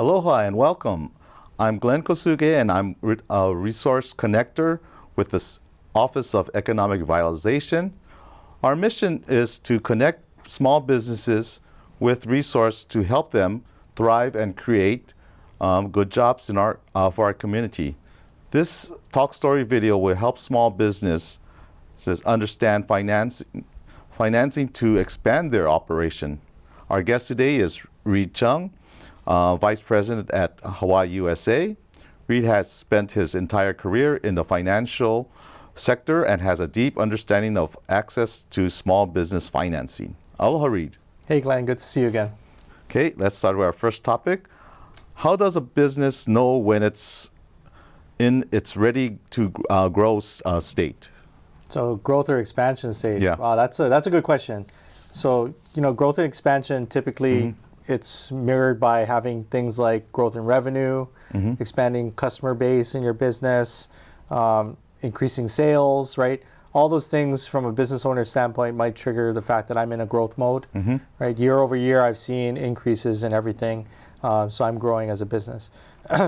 Aloha and welcome. I'm Glenn Kosgue and I'm a resource connector with the Office of Economic Vitalization. Our mission is to connect small businesses with resources to help them thrive and create good jobs in for our community. This talk story video will help small businesses understand financing to expand their operation. Our guest today is Reid Chung, Vice President at HawaiiUSA. Reid has spent his entire career in the financial sector and has a deep understanding of access to small business financing. Aloha, Reid. Hey, Glenn. Good to see you again. Okay, let's start with our first topic. How does a business know when it's in its ready to grow state? So growth or expansion stage. Yeah. Wow, that's a good question. So, growth and expansion, typically it's mirrored by having things like growth in revenue, expanding customer base in your business, increasing sales, right? All those things from a business owner standpoint might trigger the fact that I'm in a growth mode, right? Year over year, I've seen increases in everything. So I'm growing as a business.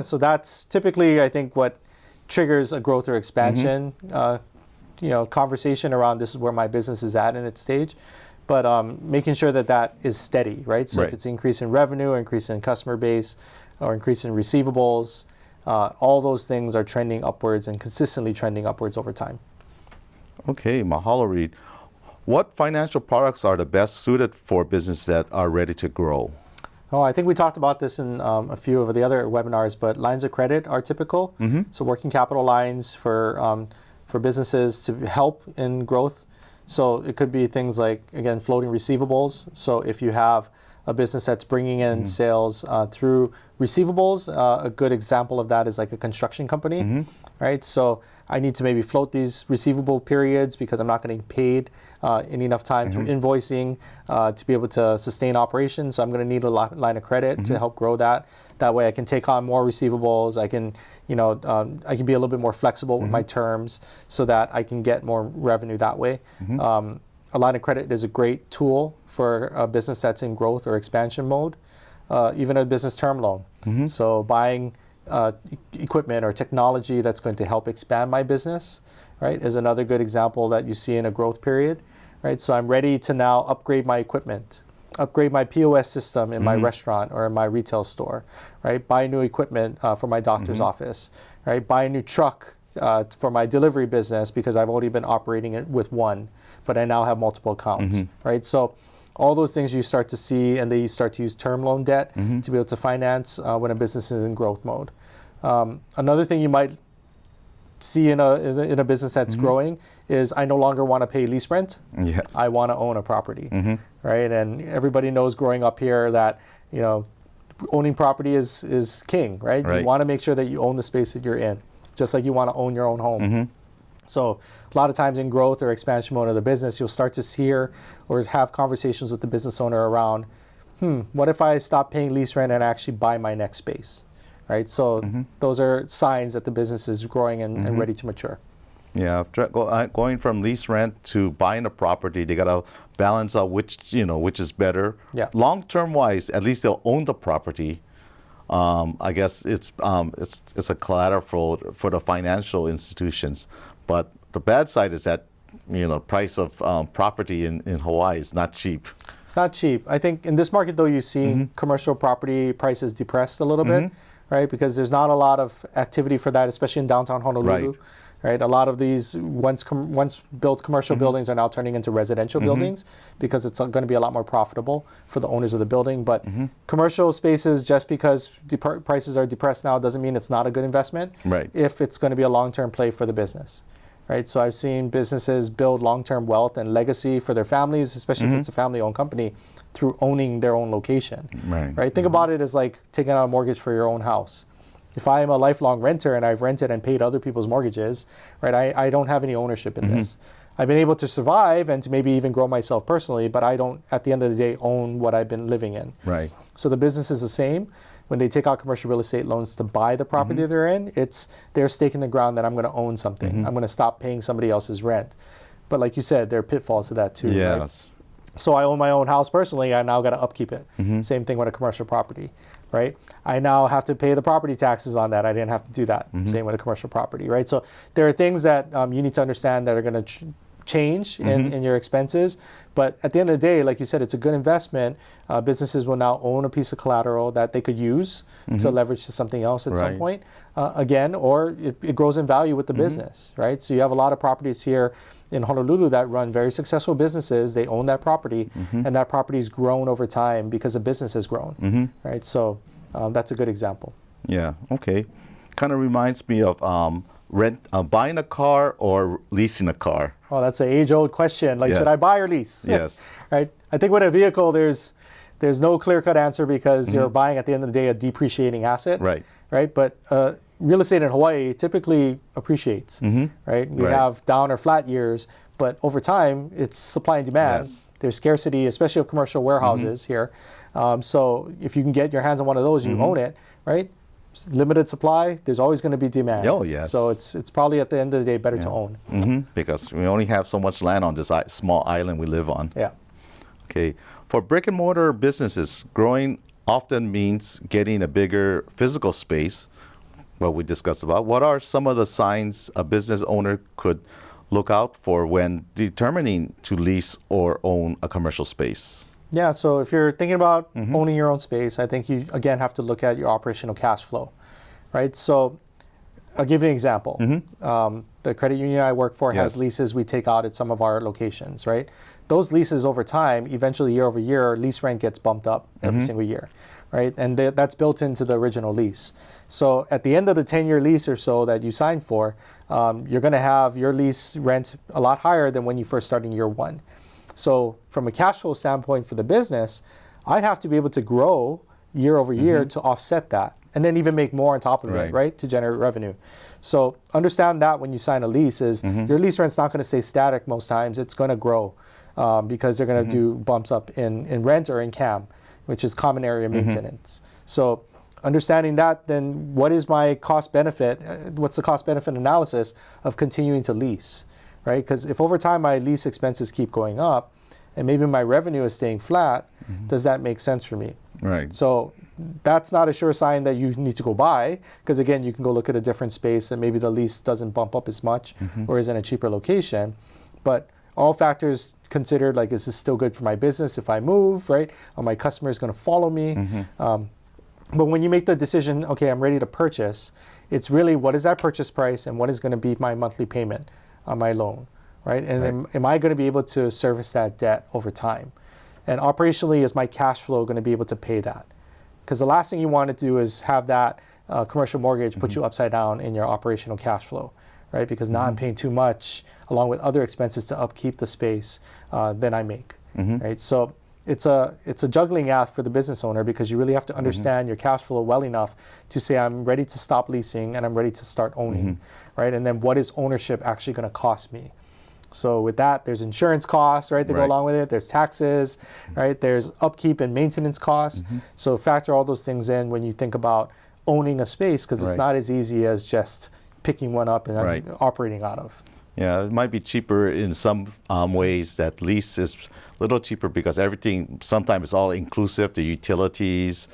So that's typically, I think, what triggers a growth or expansion conversation around this is where my business is at in its stage. But making sure that that is steady, right? So if it's increase in revenue, or increase in customer base, or increase in receivables, all those things are trending upwards and consistently trending upwards over time. Okay, mahalo, Reid. What financial products are the best suited for businesses that are ready to grow? Oh, I think we talked about this in a few of the other webinars, but lines of credit are typical. So working capital lines for businesses to help in growth. So it could be things like, again, floating receivables. So if you have a business that's bringing in sales through receivables, a good example of that is like a construction company, right? So I need to maybe float these receivable periods because I'm not getting paid in enough time through invoicing to be able to sustain operations. So I'm going to need a line of credit to help grow that. That way I can take on more receivables. I can, I can be a little bit more flexible with my terms so that I can get more revenue that way. A line of credit is a great tool for a business that's in growth or expansion mode, even a business term loan. So buying equipment or technology that's going to help expand my business, right, is another good example that you see in a growth period, right? So I'm ready to now upgrade my equipment, upgrade my POS system in my restaurant or in my retail store, right? Buy new equipment for my doctor's office, right? Buy a new truck for my delivery business because I've only been operating it with one, but I now have multiple accounts, right? So all those things you start to see, and they start to use term loan debt to be able to finance when a business is in growth mode. Another thing you might see in a business that's growing is I no longer want to pay lease rent. Yes. I want to own a property, right? And everybody knows growing up here that owning property is king, right? You want to make sure that you own the space that you're in, just like you want to own your own home. So a lot of times in growth or expansion mode of the business, you'll start to hear or have conversations with the business owner around, what if I stop paying lease rent and actually buy my next space, right? So those are signs that the business is growing and ready to mature. Yeah, going from lease rent to buying a property, they gotta balance out which is better. Yeah. Long-term wise, at least they'll own the property. I guess it's a collateral for the financial institutions. But the bad side is that, price of property in Hawaii is not cheap. It's not cheap. I think in this market, though, you see commercial property prices depressed a little bit, right? Because there's not a lot of activity for that, especially in downtown Honolulu. Right? A lot of these once built commercial buildings are now turning into residential buildings because it's going to be a lot more profitable for the owners of the building. But commercial spaces, just because prices are depressed now, doesn't mean it's not a good investment. Right. If it's going to be a long-term play for the business. Right? So I've seen businesses build long-term wealth and legacy for their families, especially if it's a family-owned company, through owning their own location. Right? Think about it as like taking out a mortgage for your own house. If I am a lifelong renter and I've rented and paid other people's mortgages, right, I don't have any ownership in this. I've been able to survive and to maybe even grow myself personally, but I don't, at the end of the day, own what I've been living in. Right. So the business is the same. When they take out commercial real estate loans to buy the property they're in, it's their stake in the ground that I'm going to own something. I'm going to stop paying somebody else's rent. But like you said, there are pitfalls to that too. Right? So I own my own house personally. I now got to upkeep it. Same thing with a commercial property. right? I now have to pay the property taxes on that. I didn't have to do that. Same with a commercial property, right? So there are things that you need to understand that are going to change in your expenses. But at the end of the day, like you said, it's a good investment. Businesses will now own a piece of collateral that they could use to leverage to something else at some point, again, or it grows in value with the business, right? So you have a lot of properties here in Honolulu that run very successful businesses. They own that property, and that property's grown over time because the business has grown, right? So that's a good example. Yeah, okay. Kind of reminds me of buying a car or leasing a car. Oh, that's an age-old question. Like, should I buy or lease? Yes. Right. I think with a vehicle, there's no clear-cut answer because you're buying at the end of the day a depreciating asset. Right. Right. But real estate in Hawaii typically appreciates. Right. We have down or flat years, but over time it's supply and demand. Yes. There's scarcity, especially of commercial warehouses here. So if you can get your hands on one of those, you own it. Right. Limited supply, there's always going to be demand. Oh, yes. So it's probably at the end of the day better to own. Because we only have so much land on this small island we live on. Yeah. Okay. For brick and mortar businesses, growing often means getting a bigger physical space, what we discussed about. What are some of the signs a business owner could look out for when determining to lease or own a commercial space? Yeah, so if you're thinking about owning your own space, I think you, again, have to look at your operational cash flow, right? So I'll give you an example. The credit union I work for has leases we take out at some of our locations, right? Those leases over time, eventually year over year, lease rent gets bumped up every single year, right? And that's built into the original lease. So at the end of the 10-year lease or so that you signed for, you're going to have your lease rent a lot higher than when you first start in year one. So from a cash flow standpoint for the business, I have to be able to grow year over year to offset that, and then even make more on top of it, right, to generate revenue. So understand that when you sign a lease is your lease rent's not going to stay static most times. It's going to grow because they're going to do bumps up in rent or in CAM, which is common area maintenance. So understanding that, then what is my cost benefit? What's the cost benefit analysis of continuing to lease? Right? Because if over time my lease expenses keep going up and maybe my revenue is staying flat, does that make sense for me? Right. So that's not a sure sign that you need to go buy, because again, you can go look at a different space and maybe the lease doesn't bump up as much or is in a cheaper location. But all factors considered, like, is this still good for my business if I move, right? Are my customers going to follow me? But when you make the decision, okay, I'm ready to purchase, it's really what is that purchase price and what is going to be my monthly payment on my loan, right? And am I going to be able to service that debt over time? And operationally, is my cash flow going to be able to pay that? Because the last thing you want to do is have that commercial mortgage put you upside down in your operational cash flow, right? Because now I'm paying too much along with other expenses to upkeep the space than I make, right? So it's a juggling act for the business owner, because you really have to understand your cash flow well enough to say, I'm ready to stop leasing and I'm ready to start owning, right? And then what is ownership actually going to cost me? So with that, there's insurance costs, right, that go along with it. There's taxes, right? There's upkeep and maintenance costs. So factor all those things in when you think about owning a space, because it's not as easy as just picking one up and operating out of. Yeah, it might be cheaper in some ways. That lease is a little cheaper because everything sometimes is all inclusive, the utilities,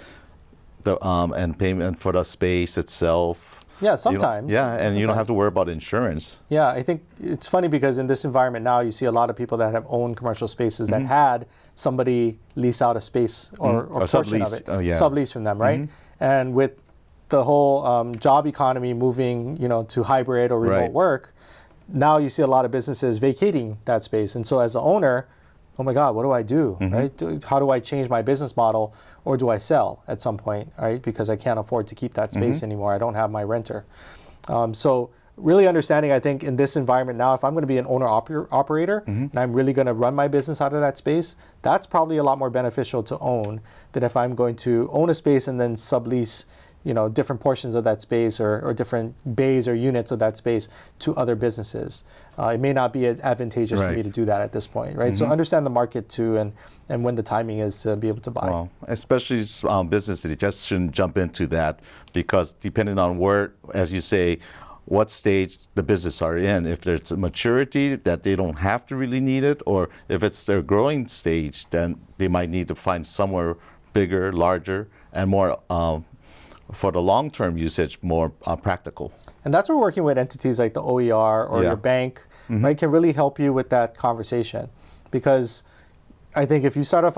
the and payment for the space itself. Yeah, sometimes. You don't have to worry about insurance. Yeah, I think it's funny because in this environment now, you see a lot of people that have owned commercial spaces that had somebody lease out a space or portion of it, sublease from them, right? And with the whole job economy moving, to hybrid or remote work, now you see a lot of businesses vacating that space. And so as an owner, oh my God, what do I do, right? How do I change my business model, or do I sell at some point, right? Because I can't afford to keep that space anymore. I don't have my renter. So really understanding, I think, in this environment now, if I'm going to be an owner-operator and I'm really going to run my business out of that space, that's probably a lot more beneficial to own than if I'm going to own a space and then sublease different portions of that space or different bays or units of that space to other businesses. It may not be advantageous for me to do that at this point, right? So understand the market too, and when the timing is to be able to buy. Well, especially businesses, they just shouldn't jump into that, because depending on where, as you say, what stage the business are in, if there's a maturity that they don't have to really need it, or if it's their growing stage, then they might need to find somewhere bigger, larger, and more for the long-term usage, more practical. And that's where working with entities like the OER or your bank, right, can really help you with that conversation. Because I think if you start off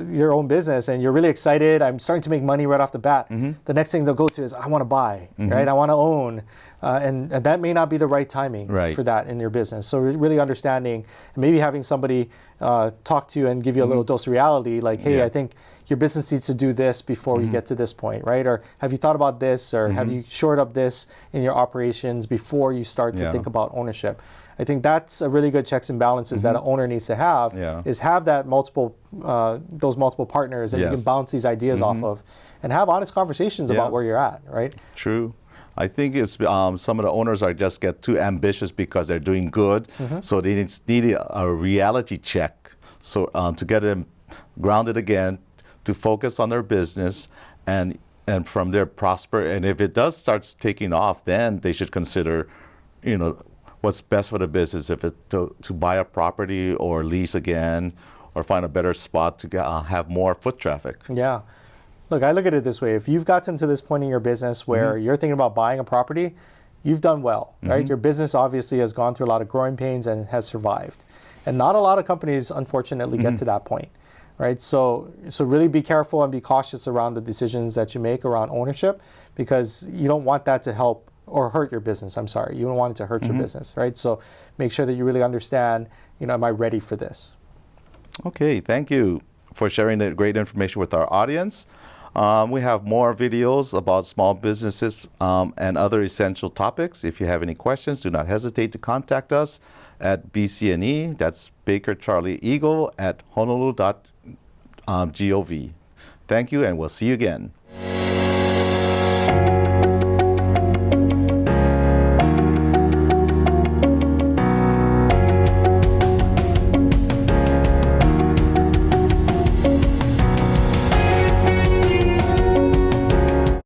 your own business and you're really excited, I'm starting to make money right off the bat, the next thing they'll go to is, I want to buy, right? I want to own. And that may not be the right timing for that in your business. So really understanding, and maybe having somebody talk to you and give you a little dose of reality, like, hey, I think your business needs to do this before you get to this point, right? Or have you thought about this? Or have you shored up this in your operations before you start to think about ownership? I think that's a really good checks and balances that an owner needs to have, is have that those multiple partners that you can bounce these ideas off of and have honest conversations about where you're at, right? True. I think it's some of the owners just get too ambitious because they're doing good, so they need a reality check to get them grounded again, to focus on their business and from there prosper. And if it does start taking off, then they should consider, what's best for the business, if it's to buy a property or lease again or find a better spot to have more foot traffic. Yeah. Look, I look at it this way. If you've gotten to this point in your business where you're thinking about buying a property, you've done well, right? Your business obviously has gone through a lot of growing pains and has survived. And not a lot of companies, unfortunately, get to that point, right? So really be careful and be cautious around the decisions that you make around ownership, because you don't want that to help or hurt your business. I'm sorry. You don't want it to hurt your business, right? So make sure that you really understand, am I ready for this? Okay, thank you for sharing that great information with our audience. We have more videos about small businesses and other essential topics. If you have any questions, do not hesitate to contact us at BCNE, that's Baker Charlie Eagle, at honolulu.gov. Thank you, and we'll see you again.